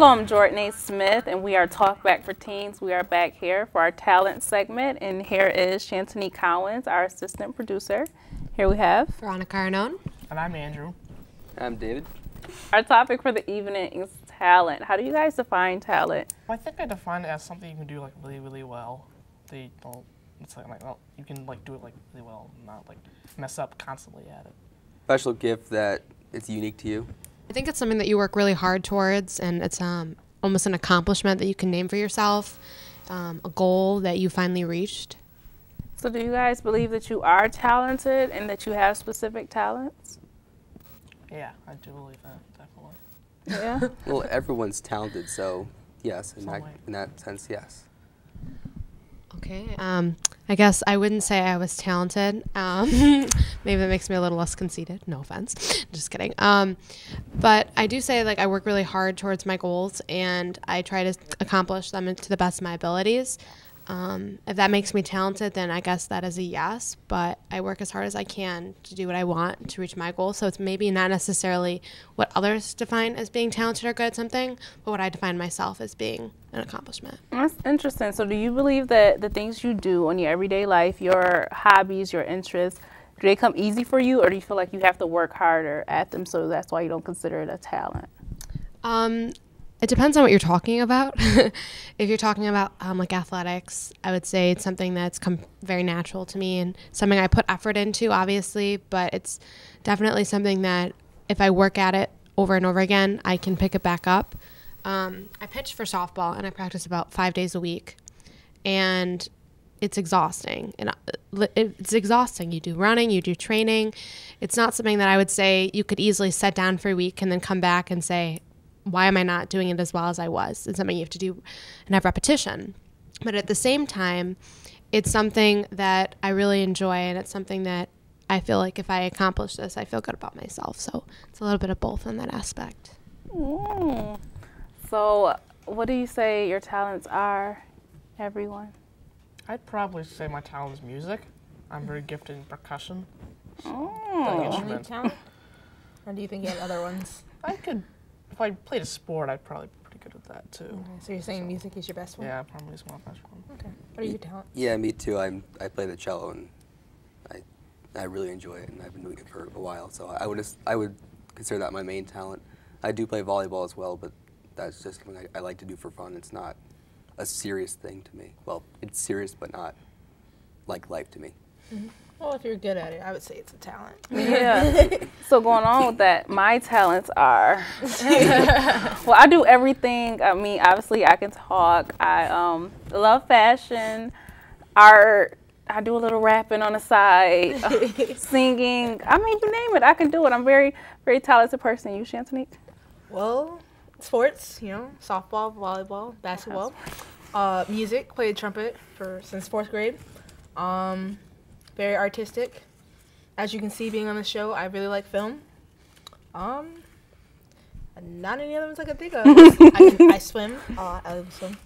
I'm Jordan Smith, and we are Talk Back for Teens. We are back here for our talent segment, and here is Shantanique Collins, our assistant producer. Here we have Veronica Arnone. And I'm Andrew. I'm David. Our topic for the evening is talent. How do you guys define talent? I think I define it as something you can do like really, really well. They don't. It's like well, you can like do it like really well, and not like mess up constantly at it. Special gift that it's unique to you. I think it's something that you work really hard towards, and it's almost an accomplishment that you can name for yourself, a goal that you finally reached. So do you guys believe that you are talented and that you have specific talents? Yeah, I do believe that, definitely. Yeah? Well, everyone's talented, so yes, in Some way. that sense, yes. Okay. I guess I wouldn't say I was talented. Maybe that makes me a little less conceited. No offense. Just kidding. But I do say like I work really hard towards my goals and I try to accomplish them to the best of my abilities. If that makes me talented, then I guess that is a yes. But I work as hard as I can to do what I want to reach my goal. So it's maybe not necessarily what others define as being talented or good at something, but what I define myself as being an accomplishment. That's interesting. So do you believe that the things you do in your everyday life, your hobbies, your interests, do they come easy for you, or do you feel like you have to work harder at them, so that's why you don't consider it a talent? It depends on what you're talking about. If you're talking about like athletics, I would say it's something that's come very natural to me and something I put effort into, obviously, but it's definitely something that if I work at it over and over again, I can pick it back up. I pitch for softball and I practice about 5 days a week, and it's exhausting. And it's exhausting. You do running, you do training. It's not something that I would say you could easily set down for a week and then come back and say, why am I not doing it as well as I was? It's something you have to do and have repetition. But at the same time, it's something that I really enjoy, and it's something that I feel like if I accomplish this, I feel good about myself. So it's a little bit of both in that aspect. Mm. So what do you say your talents are, everyone? I'd probably say my talent is music. I'm very gifted in percussion. Oh. Playing Only instruments. talent? Or do you think you have other ones? I could, if I played a sport, I'd probably be pretty good at that too. Okay, so you're saying music is your best one? Yeah, probably is my best one. Okay. What are your talents? Yeah, me too. I play the cello, and I really enjoy it, and I've been doing it for a while. So I would consider that my main talent. I do play volleyball as well, but that's just something I like to do for fun. It's not a serious thing to me. Well, it's serious, but not like life to me. Mm-hmm. Well, if you're good at it, I would say it's a talent. Yeah. So going on with that, my talents are, well, I do everything. I mean, obviously I can talk. I love fashion, art. I do a little rapping on the side, singing. I mean, you name it, I can do it. I'm a very, very talented person. You, Shantanique? Well, sports, softball, volleyball, basketball. Music, played trumpet since 4th grade. Very artistic. As you can see, being on the show, I really like film. Not any other ones I can think of. I swim. I love to swim.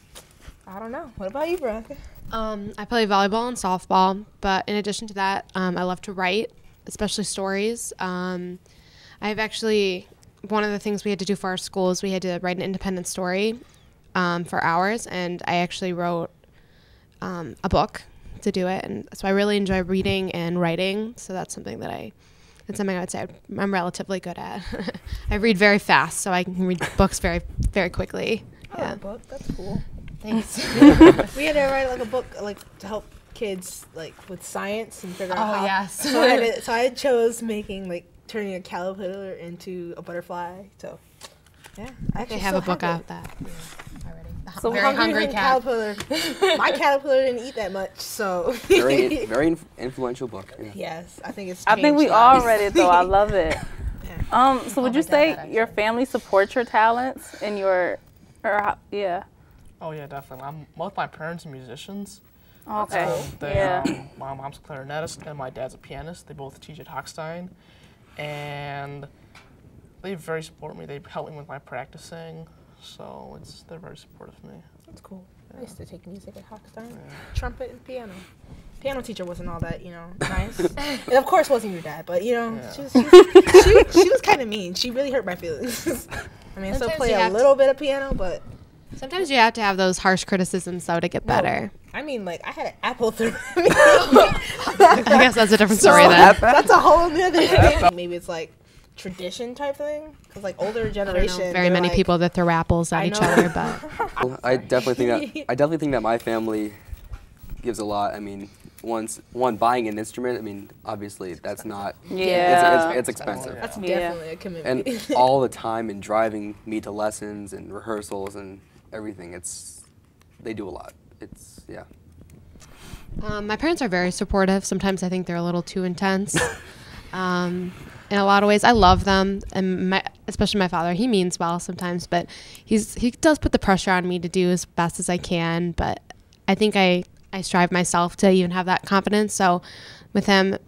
I don't know. What about you, Veronica? I play volleyball and softball, but in addition to that, I love to write, especially stories. I've actually, one of the things we had to do for our school is we had to write an independent story for hours, and I actually wrote a book to do it, and so I really enjoy reading and writing, so that's something I would say I'm relatively good at. I read very fast, so I can read books very, very quickly. A book. That's cool. Thanks. We had to write like a book to help kids with science and figure out how. Yes. So I chose making turning a caterpillar into a butterfly. So yeah, I actually They have a book it. out that already. So Very hungry cat. Caterpillar. My caterpillar didn't eat that much, so. Very influential book. Yeah. Yes, I think it's. I think we changed all lives. read it, though. I love it. Yeah. So would you say your family supports your talents and yeah? Oh yeah, definitely. Both my parents are musicians. Okay. So Yeah. My mom's a clarinetist and my dad's a pianist. They both teach at Hochstein, and they very support me. They help me with my practicing, so they're very supportive of me. That's cool. I used to take music at Hochstein. Yeah. Trumpet and piano. Piano teacher wasn't all that, nice. And of course wasn't your dad, but Yeah. she was kind of mean. She really hurt my feelings. I mean, I still Sometimes play you a have little bit of piano, but Sometimes you have to have those harsh criticisms, though, to get better. I mean, like, I had an apple through. I guess that's a different So story then. that's a whole nother thing. Maybe it's like tradition type thing, because like older I don't generation. know very they're many like, people that throw apples at I each know. other, but Well, I definitely think that my family gives a lot. I mean, one buying an instrument. I mean, obviously that's not. Yeah. It's expensive. That's Yeah. definitely a commitment. And all the time and driving me to lessons and rehearsals and everything. They do a lot. Yeah. my parents are very supportive. Sometimes I think they're a little too intense. In a lot of ways, I love them, and especially my father. He means well sometimes, but he does put the pressure on me to do as best as I can. But I think I strive myself to even have that confidence. So with him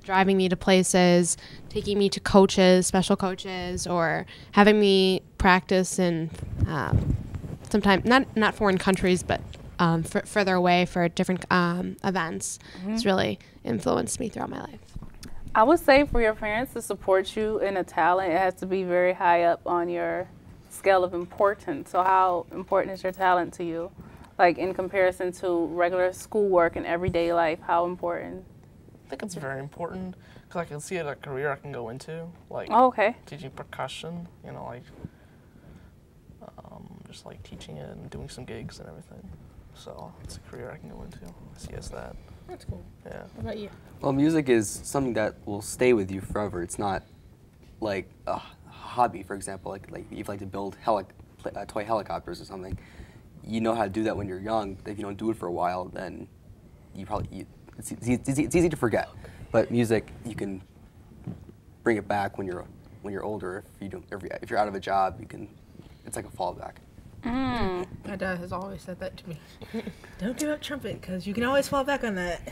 driving me to places, taking me to coaches, special coaches, or having me practice in sometimes not foreign countries, but further away for different events, it's really influenced me throughout my life. I would say for your parents to support you in a talent, it has to be very high up on your scale of importance. So how important is your talent to you? Like in comparison to regular schoolwork and everyday life, how important? I think it's very important because I can see it a career I can go into, like Oh, okay. teaching percussion. Like just like teaching it and doing some gigs and everything. So it's a career I can go into. I see as that. That's cool. Yeah. What about you? Well, music is something that will stay with you forever. It's not like a hobby, for example. Like if you like to build toy helicopters or something. You know how to do that when you're young. If you don't do it for a while, then it's easy to forget. But music, you can bring it back when you're older. If you're out of a job, it's like a fallback. My dad has always said that to me. Don't give up trumpet, because you can always fall back on that.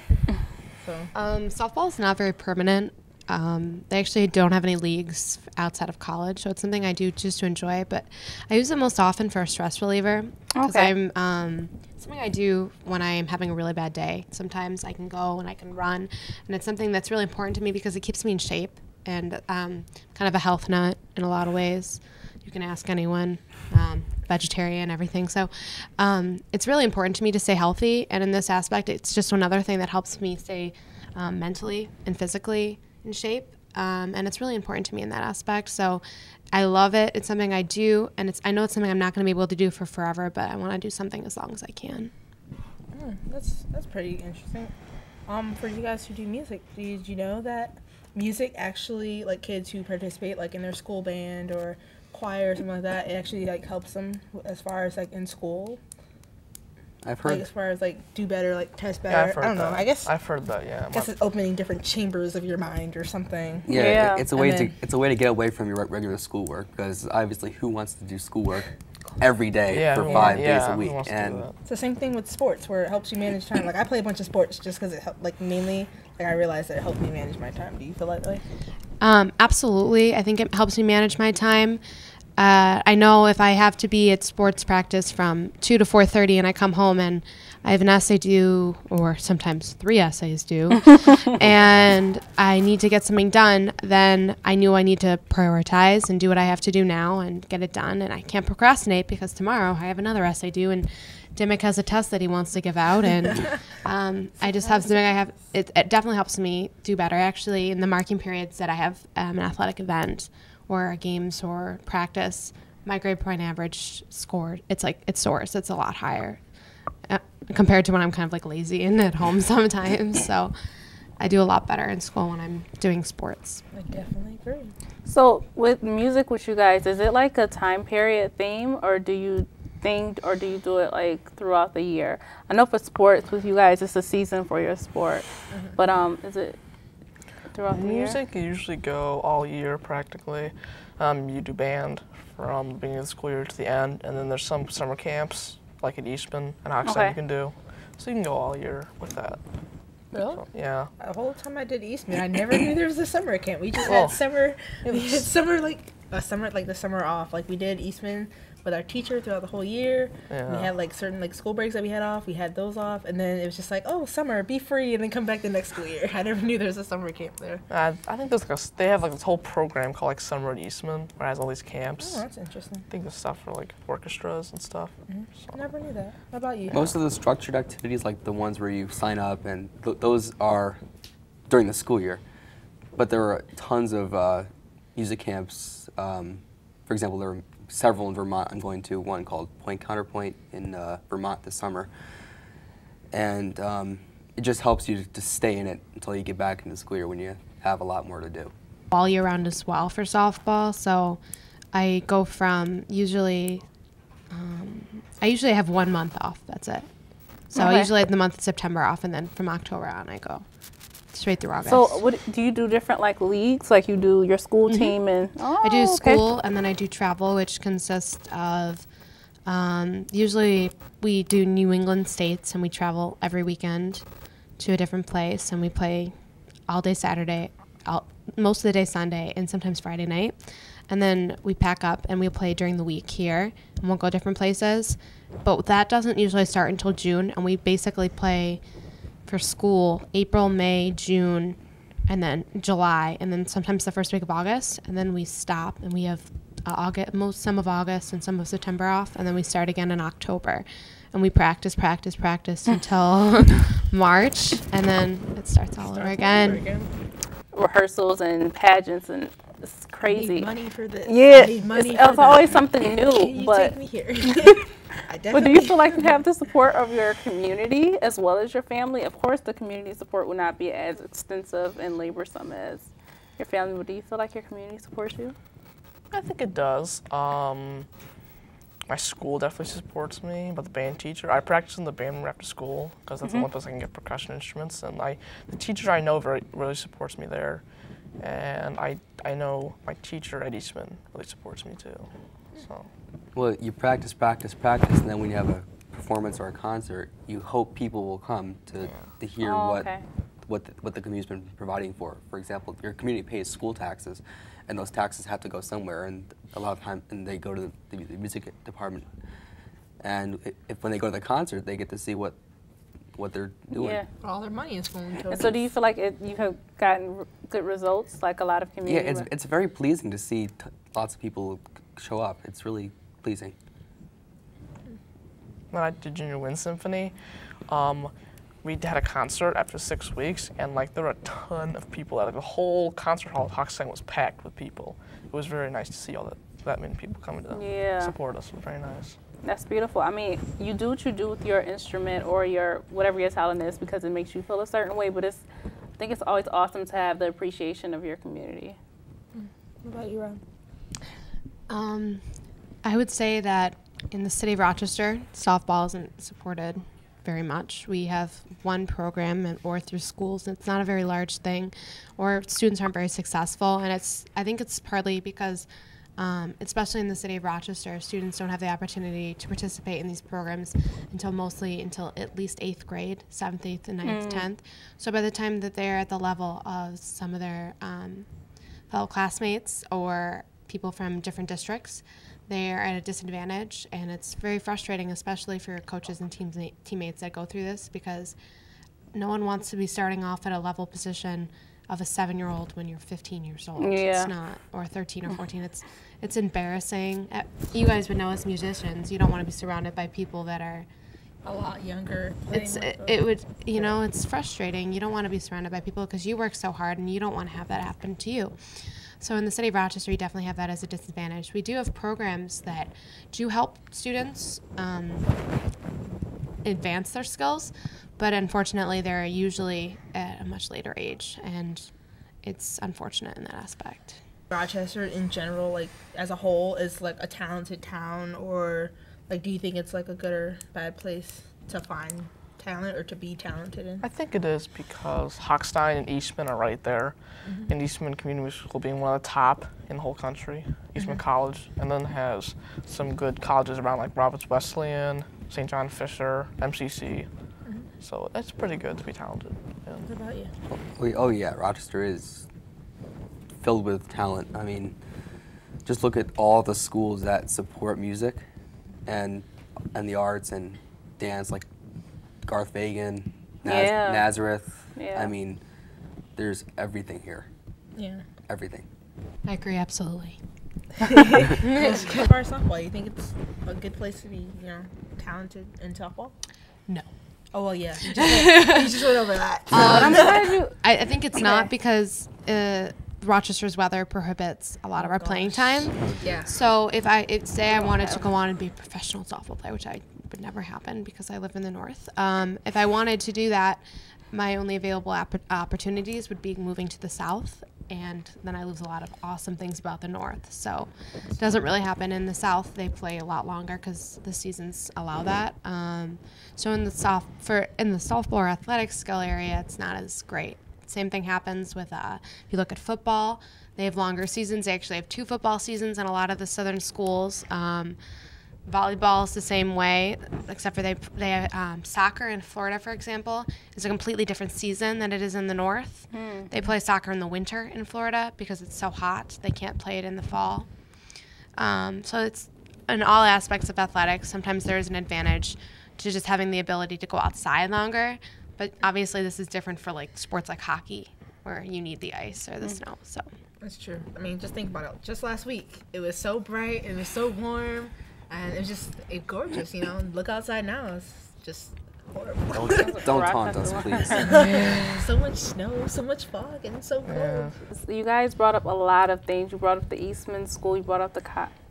So Softball is not very permanent. They actually don't have any leagues outside of college, so it's something I do just to enjoy. But I use it most often for a stress reliever because Okay. I'm something I do when I'm having a really bad day. Sometimes I can go and I can run, and it's something that's really important to me because it keeps me in shape and kind of a health nut in a lot of ways. You can ask anyone, vegetarian, everything. So it's really important to me to stay healthy, and in this aspect, it's just another thing that helps me stay mentally and physically in shape, and it's really important to me in that aspect. So I love it. It's something I do, and I know it's something I'm not going to be able to do for forever, but I want to do something as long as I can. that's pretty interesting. For you guys who do music, did you know that music actually, like kids who participate like in their school band or choir or something like that, it actually like helps them as far as like in school? I've Like heard. as far as like do better, like test better. Yeah, I've heard I don't know. that. I guess I've heard that. Yeah. it's opening different chambers of your mind or something. Yeah. It's a way And to get away from your regular schoolwork, because obviously who wants to do schoolwork every day Yeah, for who 5 wa- days yeah, a who week? wants to do And that? It's the same thing with sports, where it helps you manage time. Like I play a bunch of sports just because it helped. Like mainly, like I realized that it helped me manage my time. Do you feel that way? Absolutely. I think it helps me manage my time. I know if I have to be at sports practice from 2 to 4:30 and I come home and I have an essay due, or sometimes 3 essays due, and I need to get something done, then I knew I need to prioritize and do what I have to do now and get it done. And I can't procrastinate because tomorrow I have another essay due and Dimmick has a test that he wants to give out. And I just have something it definitely helps me do better. Actually, in the marking periods that I have an athletic event or games or practice, my grade point average score, it soars. It's a lot higher compared to when I'm kind of like lazy and at home sometimes. So I do a lot better in school when I'm doing sports. I definitely agree. So with music with you guys, is it like a time period theme, or do you do it like throughout the year? I know for sports with you guys, it's a season for your sport, but is it throughout the year? Music, you usually go all year practically. You do band from the beginning of the school year to the end, and then there's some summer camps like at Eastman and Hoxton Okay. you can do. So you can go all year with that. Really? So, yeah. The whole time I did Eastman, I never knew there was a summer camp. We just Oh. had summer. We had summer like the summer off. Like we did Eastman with our teacher throughout the whole year. Yeah. We had like certain like school breaks that we had off. We had those off, and then it was just like, oh, summer, be free, and then come back the next school year. I never knew there was a summer camp there. I think there's like they have like this whole program called like Summer at Eastman, where it has all these camps. Oh, that's interesting. I think there's stuff for like orchestras and stuff. I never knew that. How about you? Most of the structured activities, like the ones where you sign up, and those are during the school year. But there are tons of music camps. For example, there are several in Vermont. I'm going to one called Point Counterpoint in Vermont this summer. And it just helps you to stay in it until you get back into the school year when you have a lot more to do. All year round as well for softball. So I go from usually, I usually have 1 month off. That's it. So I Okay. usually have the month of September off, and then from October on I go straight through August. So what do you do different like leagues? Like you do your school team and I do okay. school, and then I do travel, which consists of usually we do New England states, and we travel every weekend to a different place, and we play all day Saturday, most of the day Sunday, and sometimes Friday night. And then we pack up and we play during the week here, and we'll go different places. But that doesn't usually start until June, and we basically play for school April, May, June, and then July, and then sometimes the first week of August, and then we stop and we have some of August and some of September off, and then we start again in October, and we practice until March, and then it starts all over again. rehearsals and pageants and it's I crazy. need money for this. Yeah, I need money it's for that. always something Can new. you But take me here? I but definitely. do you feel like you have the support of your community as well as your family? Of course, the community support would not be as extensive and laborsome as your family. But do you feel like your community supports you? I think it does. My school definitely supports me, but the band teacher, I practice in the band room after school because that's the only place I can get percussion instruments, and the teacher I know really supports me there, and I know my teacher at Eastman really supports me too. So Well, you practice, and then when you have a performance or a concert, you hope people will come to hear Oh, okay. what the community's been providing for. For example, your community pays school taxes, and those taxes have to go somewhere, and a lot of time, and they go to the music department. And if when they go to the concert, they get to see what they're doing. Yeah. All their money is going to. And so do you feel like you have gotten good results, like a lot of Yeah, community? it's very pleasing to see lots of people show up. It's really pleasing. when I did Junior Wind Symphony, we had a concert after 6 weeks, and like there were a ton of people. Like the whole concert hall at Hochstein was packed with people. It was very nice to see all that many people coming to support us. It was very nice. That's beautiful. I mean, you do what you do with your instrument or your whatever your talent is because it makes you feel a certain way. But I think it's always awesome to have the appreciation of your community. What about you, Ron? I would say that in the city of Rochester, softball isn't supported very much. We have one program or through schools. It's not a very large thing, or students aren't very successful. And I think it's partly because, especially in the city of Rochester, students don't have the opportunity to participate in these programs until at least 8th grade, 7th, 8th, and 9th, 10th. So by the time that they're at the level of some of their fellow classmates or people from different districts, they are at a disadvantage, and it's very frustrating, especially for coaches and teammates that go through this, because no one wants to be starting off at a level position of a 7-year-old when you're 15 years old. Yeah. It's not, or 13 or 14. It's embarrassing. You guys would know as musicians, you don't want to be surrounded by people that are. A lot younger. It's frustrating. You don't want to be surrounded by people because you work so hard, and you don't want to have that happen to you. So in the city of Rochester, we definitely have that as a disadvantage. We do have programs that do help students advance their skills, but unfortunately, they're usually at a much later age, and it's unfortunate in that aspect. Rochester in general, like as a whole, is like a talented town, or like do you think it's like a good or bad place to find talent or to be talented in? I think it is because Hochstein and Eastman are right there, and Eastman Community School being one of the top in the whole country, Eastman College, and then has some good colleges around like Roberts Wesleyan, St. John Fisher, MCC. So it's pretty good to be talented. Yeah. What about you? Oh yeah, Rochester is filled with talent. I mean, just look at all the schools that support music. and the arts and dance, like Garth Fagan, Yeah. Nazareth. Yeah. I mean, there's everything here. Yeah. Everything. I agree absolutely. As far as softball, you think it's a good place to be, talented in softball? No. Oh, well, yeah. You just went over that. But I'm glad you. I think it's not because Rochester's weather prohibits a lot of our playing time. Yeah. So if say I wanted to go on and be a professional softball player, which I would never happen because I live in the north. If I wanted to do that, my only available opportunities would be moving to the south, and then I lose a lot of awesome things about the north. So it doesn't really happen in the south. They play a lot longer because the seasons allow that. So in the softball or athletic skill area, it's not as great. Same thing happens with if you look at football, they have longer seasons. They actually have 2 football seasons in a lot of the southern schools. Volleyball is the same way, except for they have soccer in Florida, for example, is a completely different season than it is in the north. They play soccer in the winter in Florida because it's so hot. They can't play it in the fall. So it's in all aspects of athletics. Sometimes there is an advantage to just having the ability to go outside longer, but obviously this is different for like sports like hockey, where you need the ice or the snow. So That's true. I mean, just think about it. Just last week, it was so bright, it was so warm, and it was just gorgeous, Look outside now, it's just horrible. Don't taunt us, please. So much snow, so much fog, and it's so cold. You guys brought up a lot of things. You brought up the Eastman School. You brought up the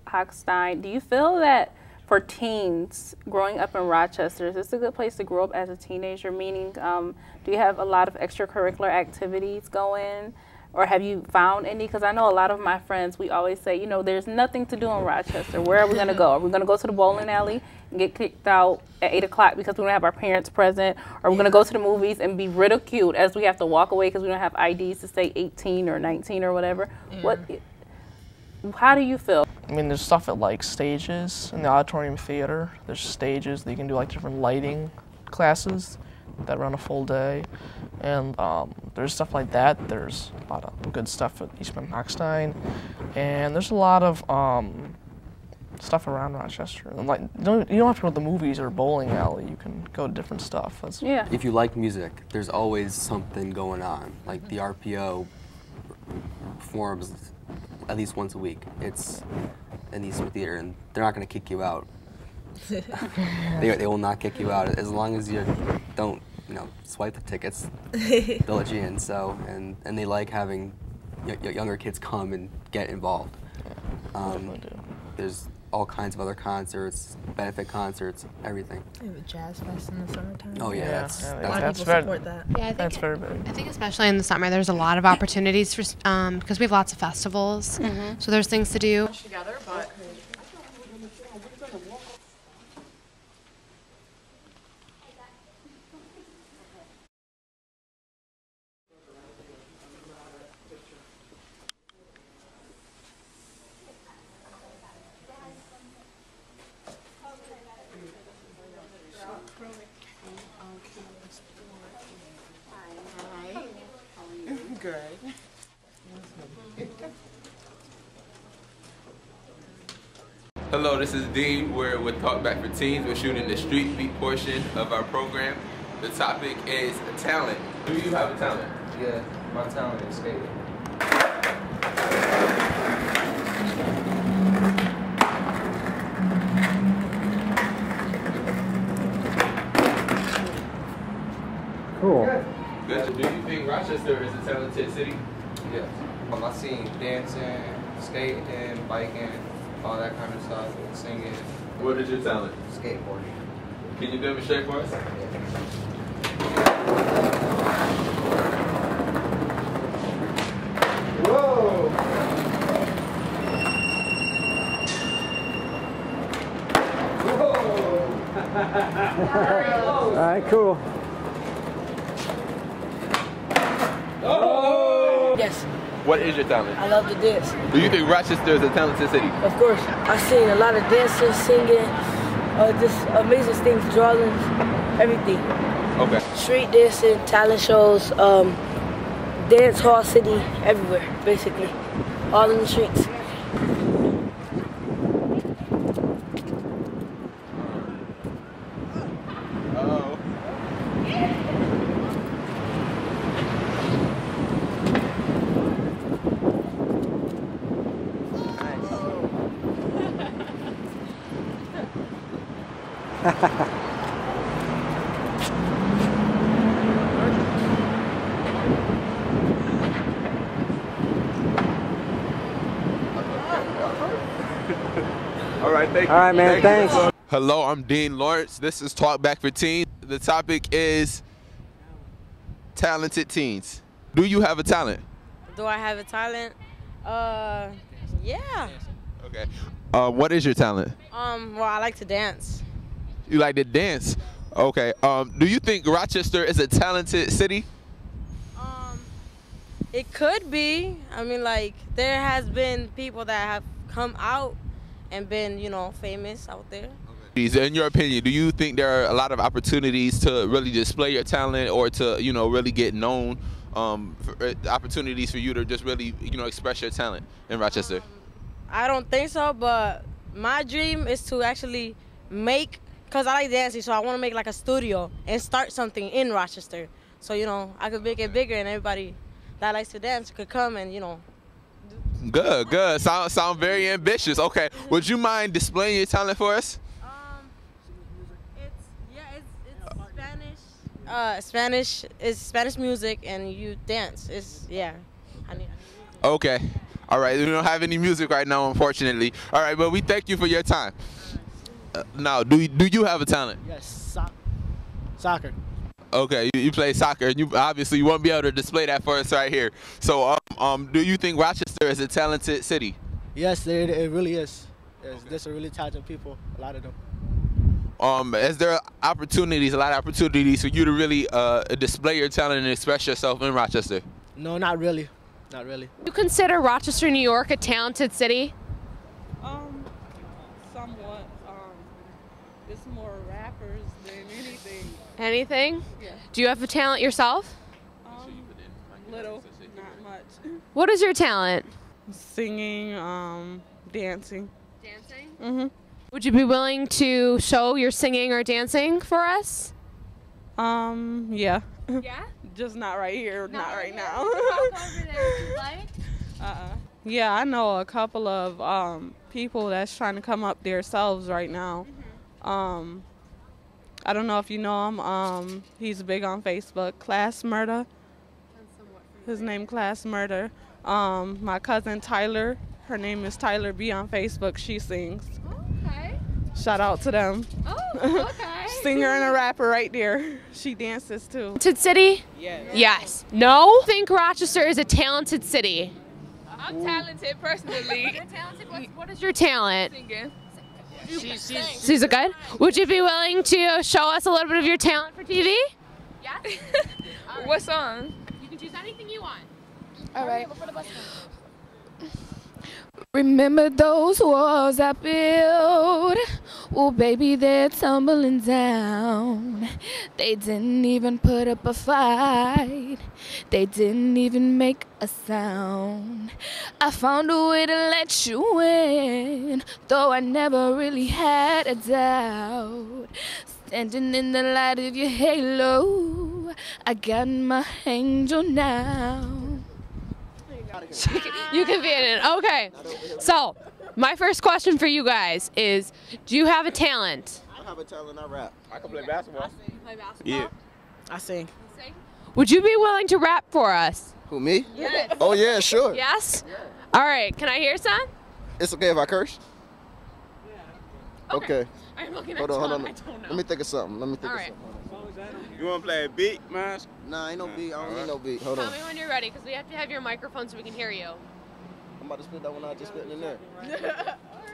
Hochstein. Do you feel that for teens growing up in Rochester, is this a good place to grow up as a teenager? Meaning, do you have a lot of extracurricular activities going? Or have you found any? Because I know a lot of my friends, we always say, there's nothing to do in Rochester. Where are we going to go? Are we going to go to the bowling alley and get kicked out at 8 o'clock because we don't have our parents present? Or are we going to go to the movies and be ridiculed as we have to walk away because we don't have IDs to say 18 or 19 or whatever? Yeah. How do you feel? I mean, there's stuff at like stages in the auditorium theater. There's stages that you can do like different lighting classes that run a full day. And there's stuff like that. There's a lot of good stuff at Eastman Hochstein. And there's a lot of stuff around Rochester. And like, you don't have to go to the movies or bowling alley. You can go to different stuff. Yeah. If you like music, there's always something going on. Like the RPO performs at least once a week. It's in the Eastman Theater, and they're not going to kick you out. They will not kick you out as long as you don't, swipe the tickets. They'll let you in. So, and they like having younger kids come and get involved. There's all kinds of other concerts, benefit concerts, everything. They have a jazz fest in the summertime. Oh yeah, that's A lot of people support that. yeah, That's very big. I think especially in the summer, there's a lot of opportunities for because we have lots of festivals. So there's things to do. Together, but Hello, this is Dean. We're with Talkback for Teens. We're shooting the Street Beat portion of our program. The topic is talent. Do you have a talent? Yeah, my talent is skating. Cool. Good. Do you think Rochester is a talented city? Yeah. I seen dancing, skating, biking, all that kind of stuff, singing, What is your talent? skateboarding. Can you demonstrate for us? Whoa! All right, cool. Yes, What is your talent? I love to dance. Do you think Rochester is a talented city? Of course, I've seen a lot of dancing, singing, just amazing things, drawings, everything. Okay. Street dancing, talent shows, dance hall city, everywhere, basically. All in the streets. All right, thank you. All right, man, thanks. Hello, I'm Dean Lawrence. This is Talk Back for Teens. The topic is talented teens. Do you have a talent? Do I have a talent? Yeah. Okay. What is your talent? Well, I like to dance. You like to dance? Okay. Do you think Rochester is a talented city? It could be. I mean, like, there has been people that have come out and been, you know, famous out there. In your opinion, do you think there are a lot of opportunities to really display your talent or to, you know, really get known? Opportunities for you to just really, you know, express your talent in Rochester? I don't think so, but my dream is to actually make, because I like dancing, so I want to make like a studio and start something in Rochester. So, you know, I could make it bigger and everybody that likes to dance could come and, you know. Good, good. Sound very ambitious. Okay, would you mind displaying your talent for us? It's Spanish. It's Spanish music, and you dance. Okay. All right. We don't have any music right now, unfortunately. All right, but we thank you for your time. Now, do you have a talent? Yes, soccer. Okay, you play soccer, and you obviously won't be able to display that for us right here. So, do you think Rochester is a talented city? Yes, it really is. There's really talented people, a lot of them. Is there opportunities, a lot of opportunities for you to really display your talent and express yourself in Rochester? No, not really. Not really. Do you consider Rochester, New York a talented city? Somewhat. It's more rappers than anything. Anything? Yeah. Do you have a talent yourself? Little, not much. What is your talent? Singing, dancing. Dancing? Mm-hmm. Would you be willing to show your singing or dancing for us? Yeah. Yeah? Just not right here, not right now. Over there if you like. Yeah, I know a couple of people that's trying to come up themselves right now. Mm-hmm. I don't know if you know him. He's big on Facebook. Class Murder. His name Class Murder. My cousin Tyler. Her name is Tyler B on Facebook. She sings. Okay. Shout out to them. Oh, okay. Singer and a rapper right there. She dances too. Talented city? Yes. Yes. No? I think Rochester is a talented city. I'm talented personally. You're talented? What is your talent? Singing. She's a good? Would you be willing to show us a little bit of your talent for TV? Yes. What song? You can choose anything you want. All right. Remember those walls I built? Oh, baby, they're tumbling down. They didn't even put up a fight. They didn't even make a sound. I found a way to let you in, though I never really had a doubt. Standing in the light of your halo, I got my angel now. You can be in it. Okay. So, my first question for you guys is, do you have a talent? I have a talent, I rap. I can play basketball. You play basketball? Yeah. I sing. Would you be willing to rap for us? Who, me? Yes. Oh, yeah, sure. Yes? All right. Can I hear some? It's okay if I curse? Okay. I'm looking Hold at on, hold Tom. on. I don't know. Let me think of something. All right. You want to play a beat, man? Nah, ain't no beat. I don't need no beat. Hold Tell on. me when you're ready, because we have to have your microphone so we can hear you. I'm about to spit that one out just spitting in there.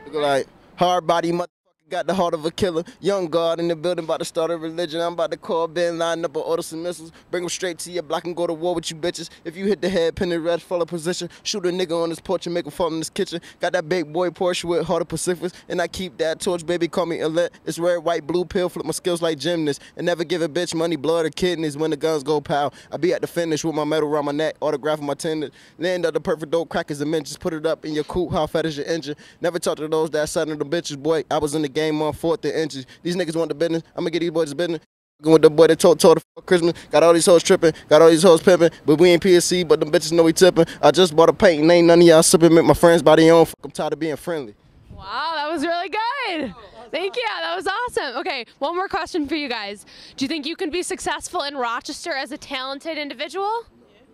Look like hard body motherfucker got the heart of a killer. Young God in the building about to start a religion. I'm about to call Ben, line up and order some missiles. Bring them straight to your block and go to war with you bitches. If you hit the head, pin the red, follow position. Shoot a nigga on his porch and make him fall in his kitchen. Got that big boy Porsche with heart of Pacifics. And I keep that torch, baby, call me elite. It's red, white, blue pill, flip my skills like gymnast. And never give a bitch money, blood, or kidneys when the guns go pow. I be at the finish with my medal around my neck, autograph on my tendon. Land of the perfect dope, crackers and men. Just put it up in your coupe, how fat is your engine? Never talk to those that side of the bitches, boy. I was in the game on 4th and inches. These niggas want the business. I'm gonna get these boys the business. With the boy that told the fuck Christmas. Got all these hoes tripping, got all these hoes pimping. But we ain't PSC, but them bitches know we tipping. I just bought a paint and ain't none of y'all sipping. Make my friends by their own. Fuck, I'm tired of being friendly. Wow, that was really good. Thank you. That was awesome. Okay, one more question for you guys. Do you think you can be successful in Rochester as a talented individual?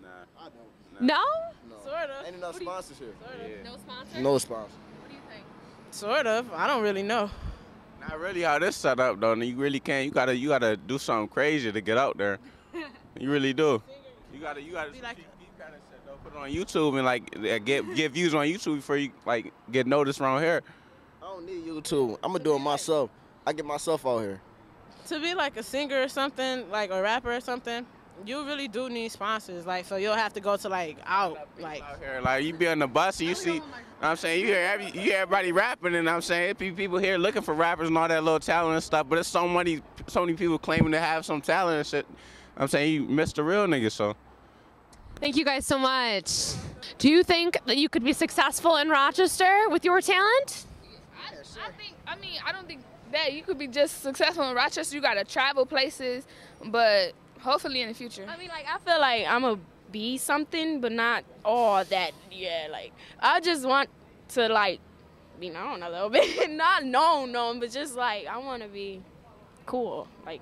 Nah, I don't. No? Sort of. Ain't enough sponsors here. No sponsors? No sponsors. What do you think? Sort of. I don't really know. Not really how this set up though. You really can't. You gotta do something crazy to get out there. You really do. You gotta put it on YouTube and like get views on YouTube before you like get noticed around here. I don't need YouTube. I'm gonna do it myself. I get myself out here. To be like a singer or something, like a rapper or something, you really do need sponsors. Like, so you'll have to go to like out Here, like you be on the bus and you see, I'm saying you hear everybody rapping, and I'm saying people here looking for rappers and all that little talent and stuff. But there's so many people claiming to have some talent and shit. I'm saying you missed the real nigga, so. Thank you guys so much. Do you think that you could be successful in Rochester with your talent? I don't think that you could be just successful in Rochester. You gotta travel places, but hopefully in the future. I mean, like, I feel like I'm gonna be something, but not all that. Yeah, like, I just want to, like, be known a little bit. Not known, but just, like, I want to be cool. Like,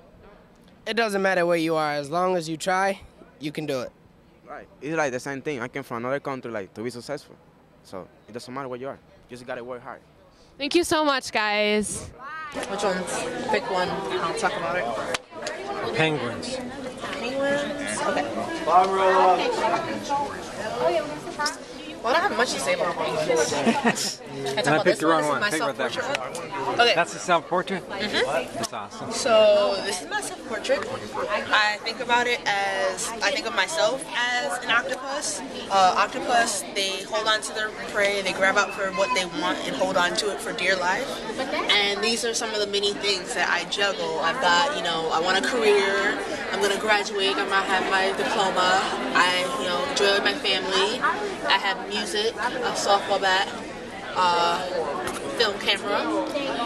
it doesn't matter where you are. As long as you try, you can do it. Right. It's like the same thing. I came from another country, like, to be successful. So it doesn't matter where you are. You just gotta work hard. Thank you so much, guys. Which ones? Pick one and I'll talk about it. Penguins. Penguins? Okay. Well, I don't have much to say about penguins. I picked the wrong one. My Think about that. self-portrait. Okay. That's a self-portrait? Mm-hmm. That's awesome. So this is my self-portrait. I think about it as, I think of myself as an octopus. Octopus, they hold on to their prey, they grab out for what they want and hold on to it for dear life. And these are some of the many things that I juggle. I've got, I want a career, I'm gonna graduate, I might have my diploma, I, enjoy my family, I have music, a softball bat, film camera,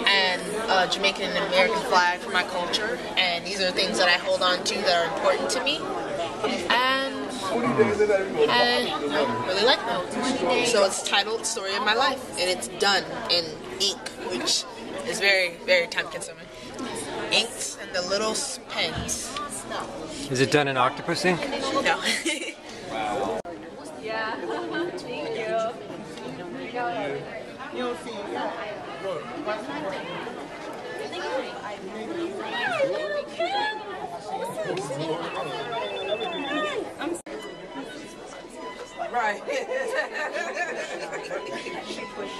and a Jamaican and American flag for my culture. And these are things that I hold on to that are important to me. And I really like them. So it's titled Story of My Life, and it's done in ink, which is very, very time consuming. Inks and the little pens. Is it done in octopus ink? No. Yeah. Thank you. Right.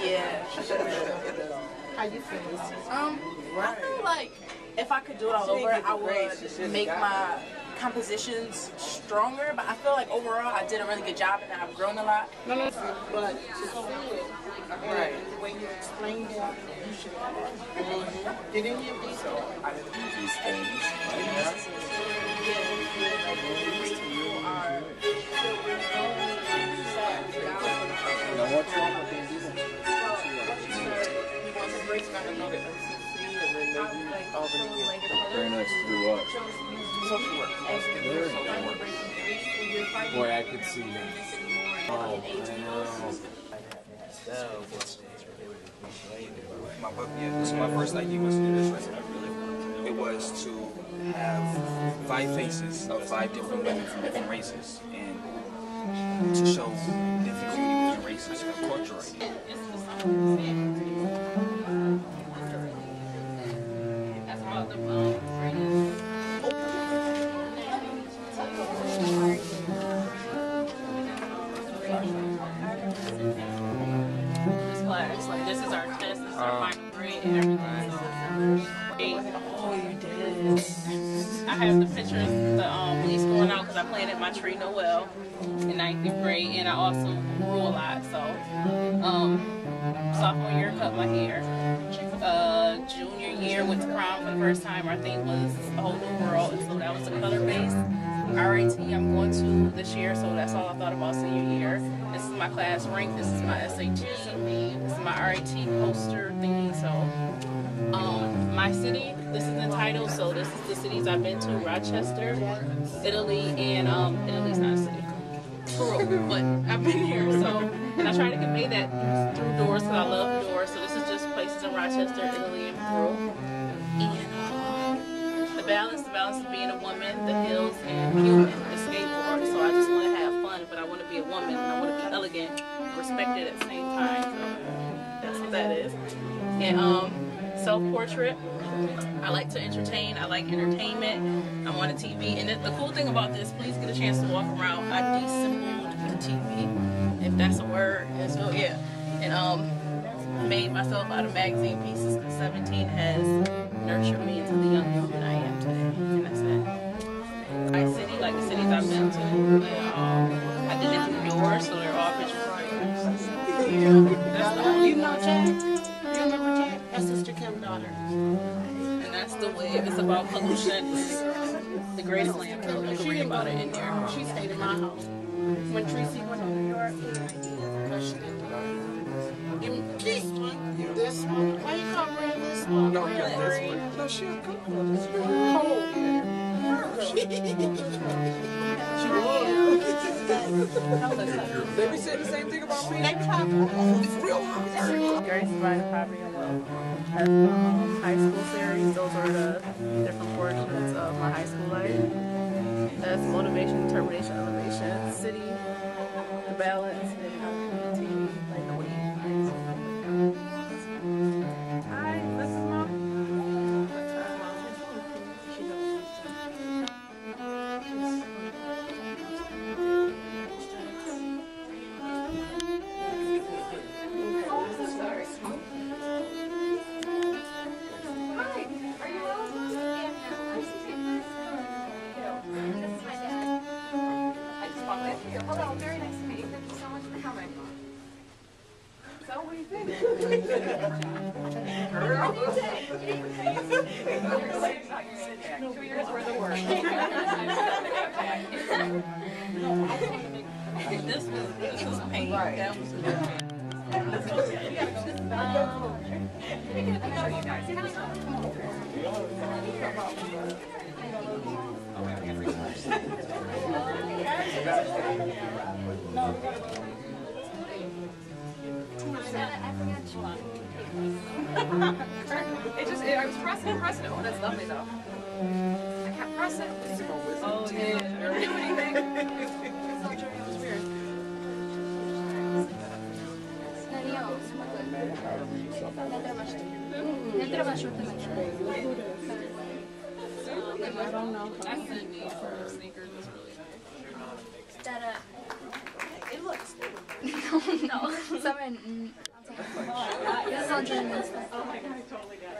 Yeah. How you feeling? I feel like if I could do it all over, I would make my compositions stronger, but I feel like overall I did a really good job and I've grown a lot. But right. When you explained it, you should have. Did any of these I did these things. What's wrong with these? Very nice to do what? Social work. Boy, I could see that. Oh, So my first idea was to do this resume. It was to have 5 faces of 5 different women from different races, and to show different beauty between races and culture. That's about the this class, like this is our test, this is our final grade and everything. Oh, you did. I have the pictures, the leaves going out because I played at my tree Noel in 9th grade, and I also grew a lot. So, sophomore year, cut my hair. Junior year, went to prom for the first time. Our theme was a whole new world, and so that was a color base. RIT I'm going to this year, so that's all I thought about senior year. This is my class rank, this is my SAT, this is my RIT poster thingy. So my city, this is entitled, so this is the cities I've been to: Rochester, Italy, and Italy's not a city, Peru, but I've been here. So, and I try to convey that through doors because I love doors. So this is just places in Rochester, Italy, and Peru. And the balance of being a woman, the hills, and human, the skateboard. So I just want to have fun, but I want to be a woman, and I want to be elegant, respected at the same time. So that's what that is. And self-portrait. I like to entertain. I like entertainment. I'm on a TV. And the cool thing about this, please get a chance to walk around. I disassembled the TV, if that's a word. And so, yeah. And made myself out of magazine pieces. 17 has nurtured me into the young woman I am today. And that's it. My city, like the cities I've been to, I did it through doors, so they're all pictures right here. That's the only one. You remember Jack? That's Sister Kim's daughter. And that's the wave. It's about pollution. The greatest landfill. You can read about it in there. She stayed in my house. When Tracy went to New York, because she didn't give me this one. This one. Why you covering this one? No, this one. No, she'll cover this They be saying the same thing about me. Grace Divine Poverty and Wealth. That's the high school series. Those are the different portions of my high school life. That's motivation, determination, elevation, city, the balance, and TV, like the weed. Hi, this is Mom. Hello, very nice to meet you. Thank you so much for coming. So, what do you think? Girl. 2 years worth of work. This was pain. That was I was pressing it. Oh, that's lovely though. I can't press it. Oh, yeah. Never do anything. It's not true. It was weird. I don't know. I sent these for sneakers. It's really nice. That it looks. No. Someone. This is on German. Oh my god, I totally got it.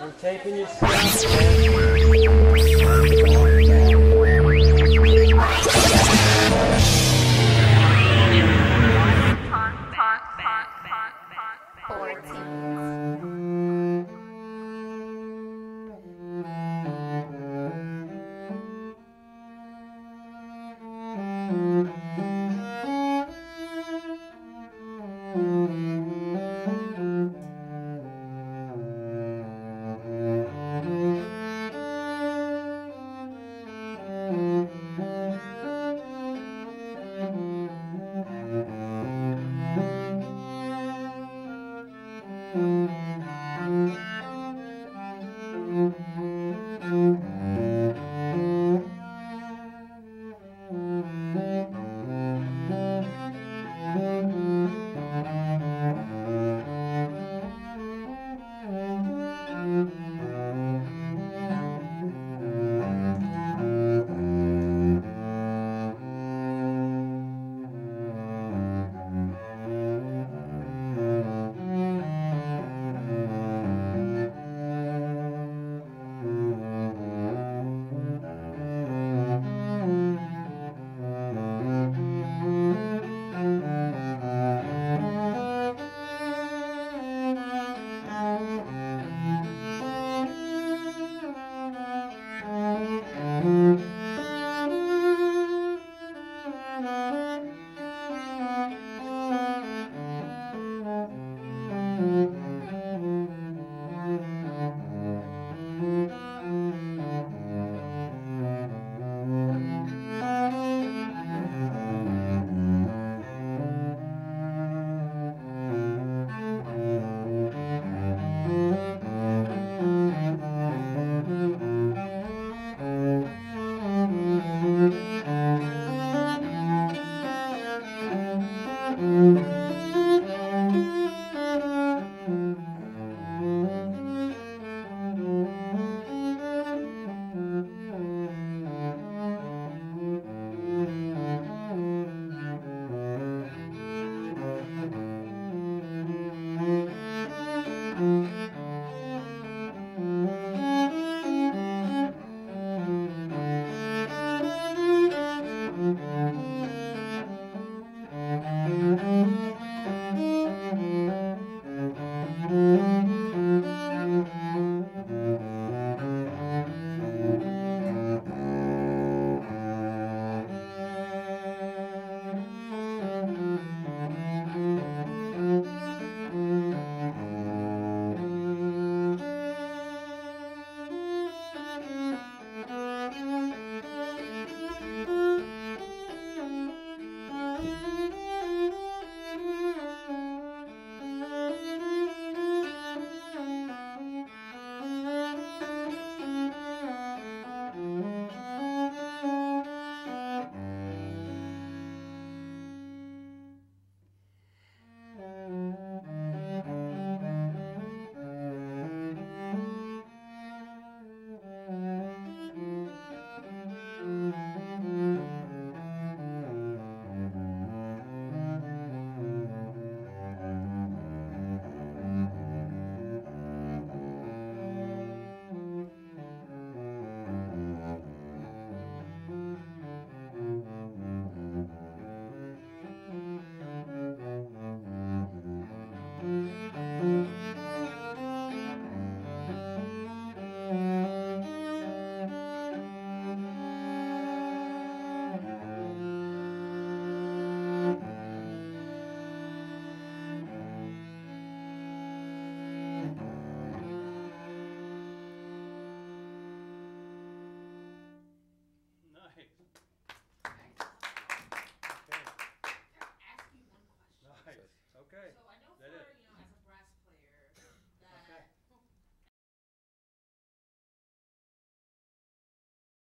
I'm taping your Thank you.